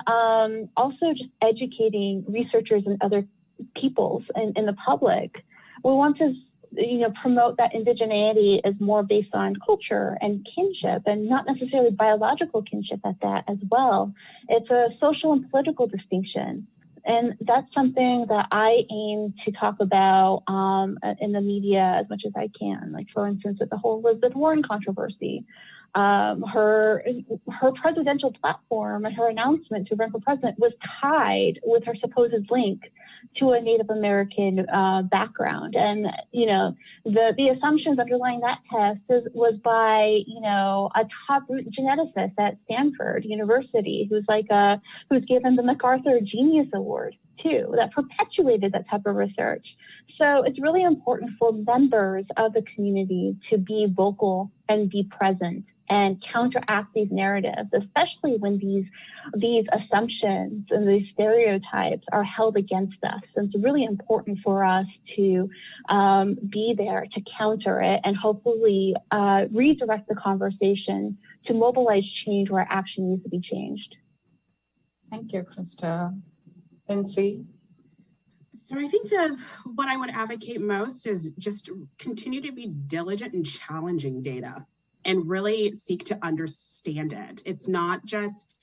also just educating researchers and other peoples in the public. We want to promote that indigeneity is more based on culture and kinship, and not necessarily biological kinship at that as well. It's a social and political distinction. And that's something that I aim to talk about in the media as much as I can. Like, for instance, with the whole Elizabeth Warren controversy, her presidential platform and her announcement to run for president was tied with her supposed link to a Native American background. And, the assumptions underlying that test was by, a top geneticist at Stanford University, who's given the MacArthur Genius Award too, that perpetuated that type of research. So it's really important for members of the community to be vocal and be present and counteract these narratives, especially when these assumptions and these stereotypes are held against us. And it's really important for us to be there to counter it and hopefully redirect the conversation to mobilize change where action needs to be changed. Thank you, Krista. Lindsay? So I think that what I would advocate most is just continue to be diligent in challenging data and really seek to understand it. It's not just,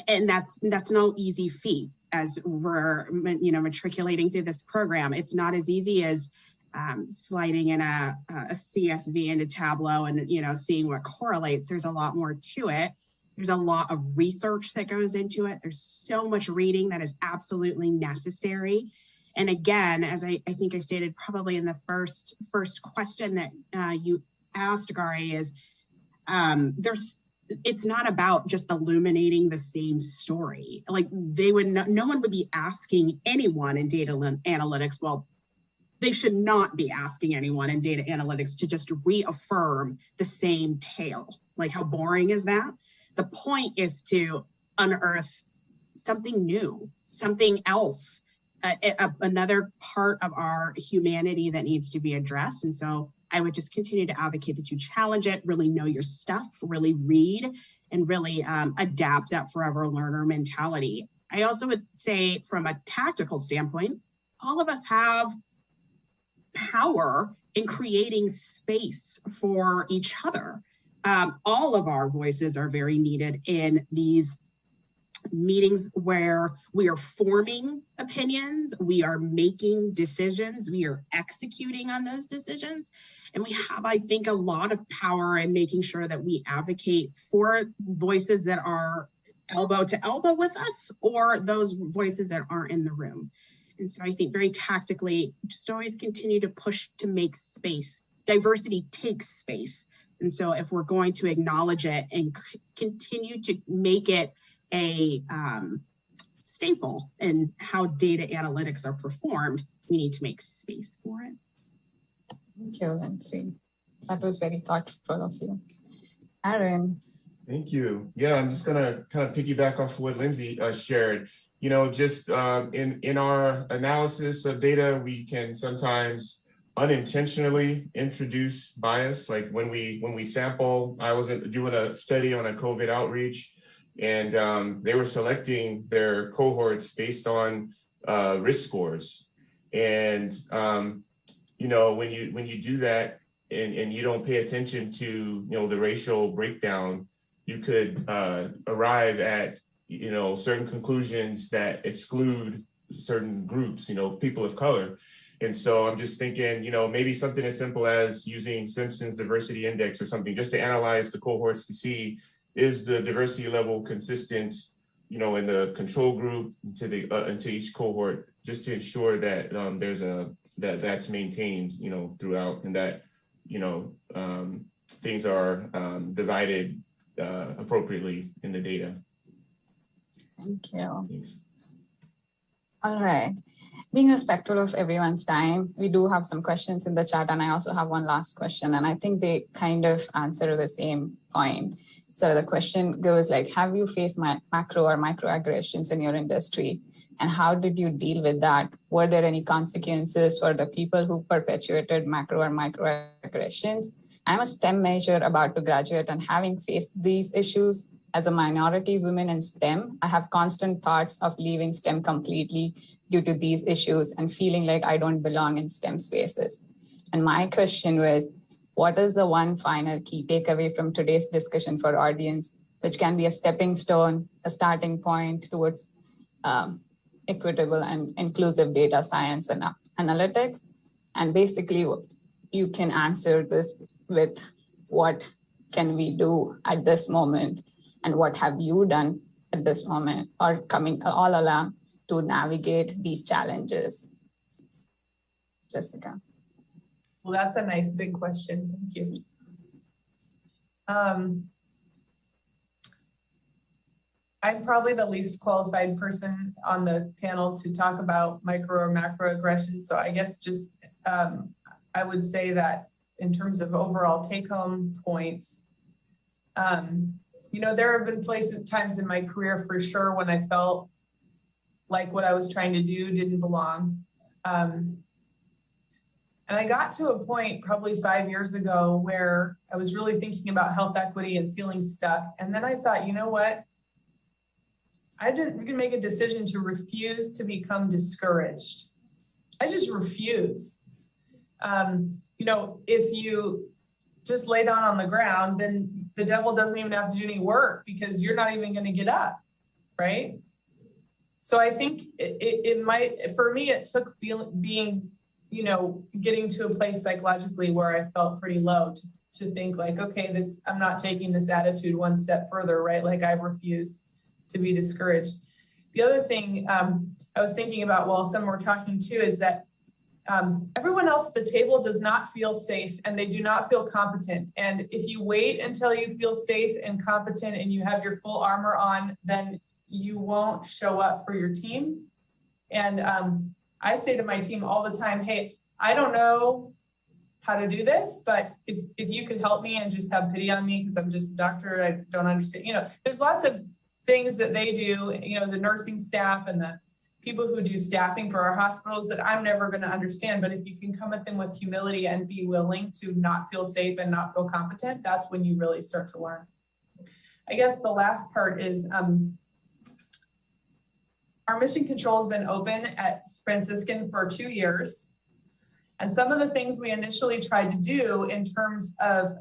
and that's no easy feat as we're matriculating through this program. It's not as easy as sliding in a CSV into Tableau and seeing what correlates. There's a lot more to it. There's a lot of research that goes into it. There's so much reading that is absolutely necessary. And again, as I think I stated probably in the first question that you asked, Gary, is it's not about just illuminating the same story. Like no one would be asking anyone in data analytics, well, they should not be asking anyone in data analytics to just reaffirm the same tale. Like, how boring is that? The point is to unearth something new, something else, another part of our humanity that needs to be addressed. And so I would just continue to advocate that you challenge it, really know your stuff, really read, and really adapt that forever learner mentality. I also would say, from a tactical standpoint, all of us have power in creating space for each other. All of our voices are very needed in these meetings where we are forming opinions, we are making decisions, we are executing on those decisions. And we have, I think, a lot of power in making sure that we advocate for voices that are elbow to elbow with us, or those voices that aren't in the room. And so I think very tactically, just always continue to push to make space. Diversity takes space. And so if we're going to acknowledge it and continue to make it a staple in how data analytics are performed, we need to make space for it. Thank you, Lindsay. That was very thoughtful of you. Aaron. Thank you. Yeah, I'm just gonna kind of piggyback off what Lindsay shared. Just in our analysis of data, we can sometimes unintentionally introduce bias. Like when we sample, I was doing a study on a COVID outreach, and they were selecting their cohorts based on risk scores. And when you do that and you don't pay attention to the racial breakdown, you could arrive at certain conclusions that exclude certain groups, people of color. And so I'm just thinking, maybe something as simple as using Simpson's diversity index or something, just to analyze the cohorts to see, is the diversity level consistent, in the control group into each cohort, just to ensure that that's maintained, throughout, and that, things are divided appropriately in the data. Thank you. Thanks. All right. Being respectful of everyone's time, we do have some questions in the chat, and I also have one last question, and I think they kind of answer the same point. So the question goes like, have you faced macro or microaggressions in your industry, and how did you deal with that? Were there any consequences for the people who perpetuated macro or microaggressions? I'm a STEM major about to graduate, and having faced these issues as a minority woman in STEM, I have constant thoughts of leaving STEM completely due to these issues and feeling like I don't belong in STEM spaces. And my question was, what is the one final key takeaway from today's discussion for audience, which can be a stepping stone, a starting point towards equitable and inclusive data science and analytics? And basically, you can answer this with what can we do at this moment, and what have you done at this moment or coming all along to navigate these challenges? Jessica. Well, that's a nice big question. Thank you. I'm probably the least qualified person on the panel to talk about micro or macro aggression. So I guess just I would say that in terms of overall take-home points, you know, there have been times in my career for sure when I felt like what I was trying to do didn't belong. And I got to a point probably 5 years ago where I was really thinking about health equity and feeling stuck. And then I thought, you know what? I didn't make a decision to refuse to become discouraged. I just refuse. You know, if you just lay down on the ground, then the devil doesn't even have to do any work because you're not even going to get up, right? So I think it might, for me, it took being, you know, getting to a place psychologically where I felt pretty low to think like, okay, I'm not taking this attitude one step further, right? Like I refuse to be discouraged. The other thing I was thinking about while some were talking too is that everyone else at the table does not feel safe and they do not feel competent. And if you wait until you feel safe and competent and you have your full armor on, then you won't show up for your team. And I say to my team all the time, hey, I don't know how to do this, but if you could help me and just have pity on me because I'm just a doctor, I don't understand. You know, there's lots of things that they do, you know, the nursing staff and the people who do staffing for our hospitals that I'm never going to understand. But if you can come at them with humility and be willing to not feel safe and not feel competent, that's when you really start to learn. I guess the last part is our mission control has been open at Franciscan for 2 years. And some of the things we initially tried to do in terms of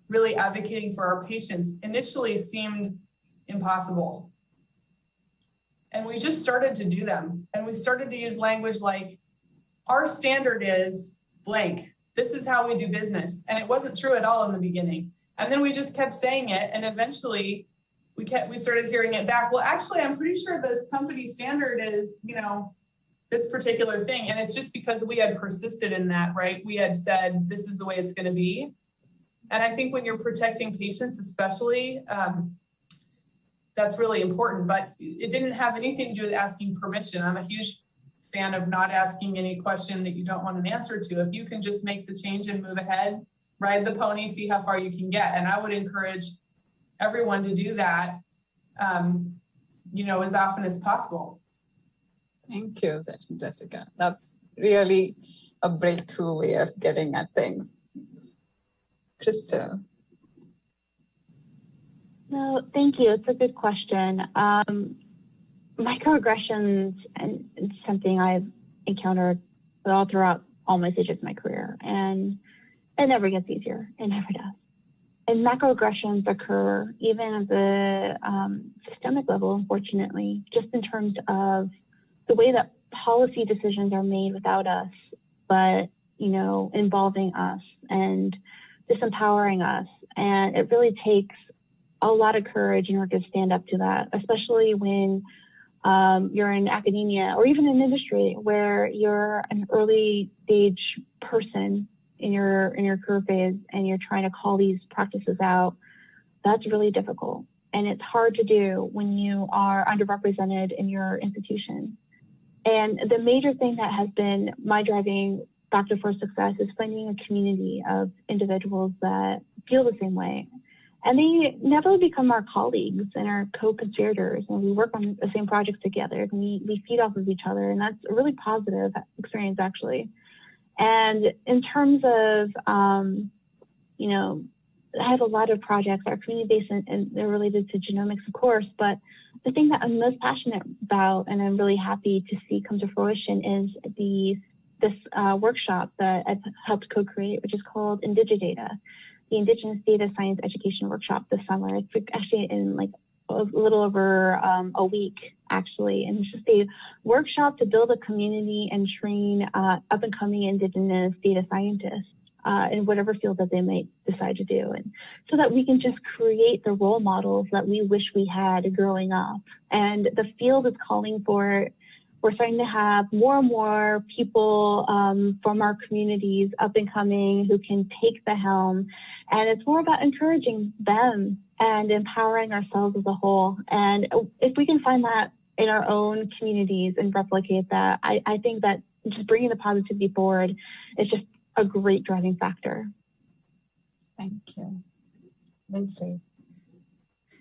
really advocating for our patients initially seemed impossible. And we just started to do them. And we started to use language like, our standard is blank. This is how we do business. And it wasn't true at all in the beginning. And then we just kept saying it. And eventually we started hearing it back. Well, actually, I'm pretty sure this company standard is, you know, this particular thing. And it's just because we had persisted in that, right? We had said, this is the way it's going to be. And I think when you're protecting patients, especially, that's really important, but it didn't have anything to do with asking permission. I'm a huge fan of not asking any question that you don't want an answer to. If you can just make the change and move ahead, ride the pony, see how far you can get. And I would encourage everyone to do that, you know, as often as possible. Thank you, Jessica. That's really a breakthrough way of getting at things. Crystal. No, thank you. It's a good question. Microaggressions and it's something I've encountered all throughout all my stages of my career, and it never gets easier. It never does. And macroaggressions occur even at the systemic level, unfortunately, just in terms of the way that policy decisions are made without us, but, you know, involving us and disempowering us. And it really takes a lot of courage in order to stand up to that, especially when you're in academia or even in industry where you're an early stage person in your career phase and you're trying to call these practices out. That's really difficult. And it's hard to do when you are underrepresented in your institution. And the major thing that has been my driving factor for success is finding a community of individuals that feel the same way. And they never become our colleagues and our co-conspirators, and we work on the same projects together. And we feed off of each other, and that's a really positive experience, actually. And in terms of, you know, I have a lot of projects that are community-based and they're related to genomics, of course, but the thing that I'm most passionate about and I'm really happy to see come to fruition is this workshop that I've helped co-create, which is called Indigidata, the Indigenous Data Science Education Workshop this summer. It's actually in like a little over a week, actually. And it's just a workshop to build a community and train up-and-coming Indigenous data scientists in whatever field that they might decide to do. And so that we can just create the role models that we wish we had growing up. And the field is calling for, we're starting to have more and more people from our communities up and coming who can take the helm. And it's more about encouraging them and empowering ourselves as a whole. And if we can find that in our own communities and replicate that, I think that just bringing the positivity forward is just a great driving factor. Thank you. Lindsay.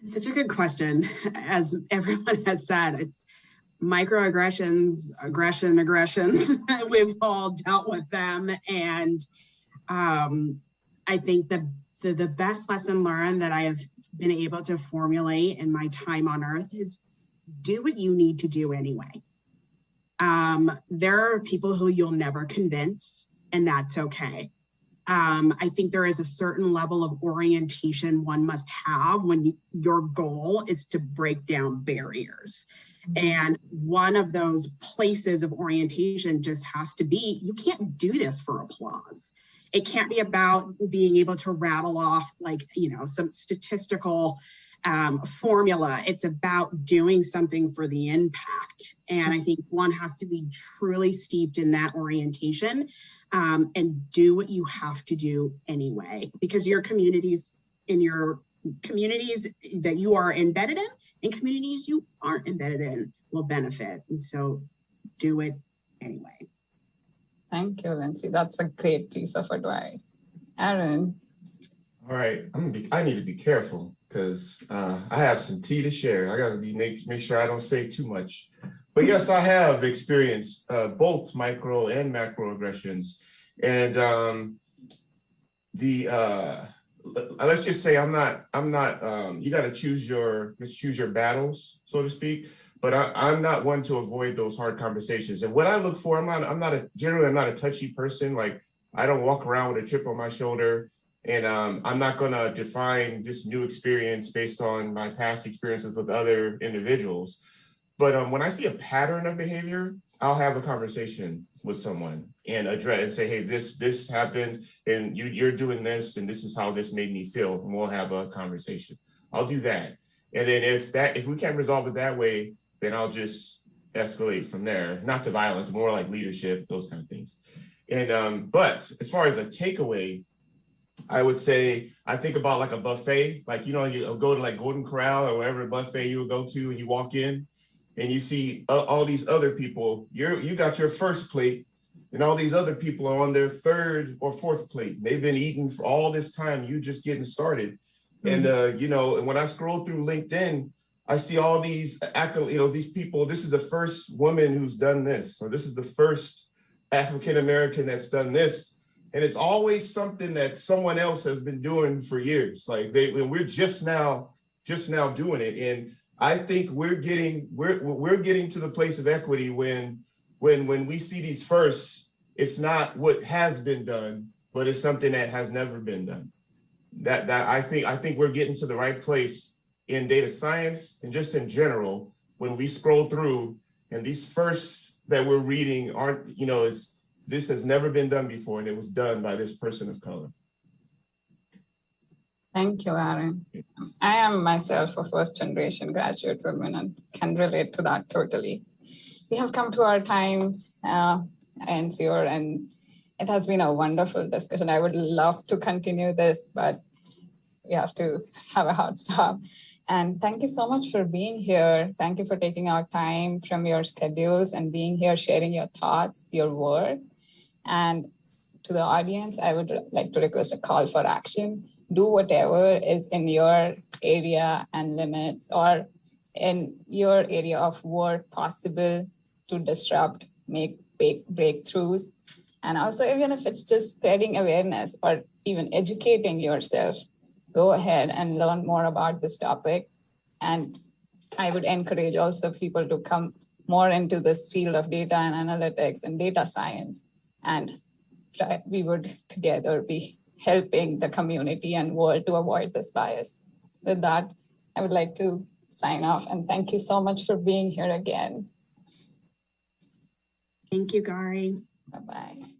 Such a good question. As everyone has said, it's microaggressions, aggressions. We've all dealt with them. And I think the best lesson learned that I have been able to formulate in my time on Earth is do what you need to do anyway. There are people who you'll never convince, and that's okay. I think there is a certain level of orientation one must have when your goal is to break down barriers. And one of those places of orientation just has to be, you can't do this for applause. It can't be about being able to rattle off like, you know, some statistical formula. It's about doing something for the impact. And I think one has to be truly steeped in that orientation and do what you have to do anyway, because your communities that you are embedded in and communities you aren't embedded in will benefit. And so do it anyway. Thank you, Lindsay. That's a great piece of advice. Aaron. All right, I need to be careful because I have some tea to share. I got to make sure I don't say too much. But yes, I have experienced both micro and macroaggressions. And let's just say I'm not, you got to choose your battles, so to speak. But I'm not one to avoid those hard conversations. And what I look for, I'm not a touchy person. Like I don't walk around with a chip on my shoulder. And I'm not going to define this new experience based on my past experiences with other individuals. But when I see a pattern of behavior, I'll have a conversation with someone and address and say, hey, this happened and you're doing this and this is how this made me feel. And we'll have a conversation. I'll do that. And then if we can't resolve it that way, then I'll just escalate from there. Not to violence, more like leadership, those kind of things. And but as far as a takeaway, I would say, I think about like a buffet, like, you know, you go to like Golden Corral or whatever buffet you would go to and you walk in and you see all these other people, you got your first plate and all these other people are on their third or fourth plate. They've been eating for all this time, you just getting started. Mm-hmm. And, you know, and when I scroll through LinkedIn, I see all these, you know, these people, this is the first woman who's done this, or this is the first African-American that's done this. And it's always something that someone else has been doing for years. Like we're just now doing it. And I think we're getting to the place of equity when we see these firsts, it's not what has been done, but it's something that has never been done. That I think we're getting to the right place in data science and just in general when we scroll through and these firsts that we're reading aren't, you know, this has never been done before, and it was done by this person of color. Thank you, Aaron. I am myself a first-generation graduate woman and can relate to that totally. We have come to our time, NCR, and it has been a wonderful discussion. I would love to continue this, but we have to have a hard stop. And thank you so much for being here. Thank you for taking out time from your schedules and being here, sharing your thoughts, your work. And to the audience, I would like to request a call for action. Do whatever is in your area and limits or in your area of work possible to disrupt, make big breakthroughs. And also, even if it's just spreading awareness or even educating yourself, go ahead and learn more about this topic. And I would encourage also people to come more into this field of data and analytics and data science. And we would together be helping the community and world to avoid this bias. With that, I would like to sign off and thank you so much for being here again. Thank you, Gary. Bye-bye.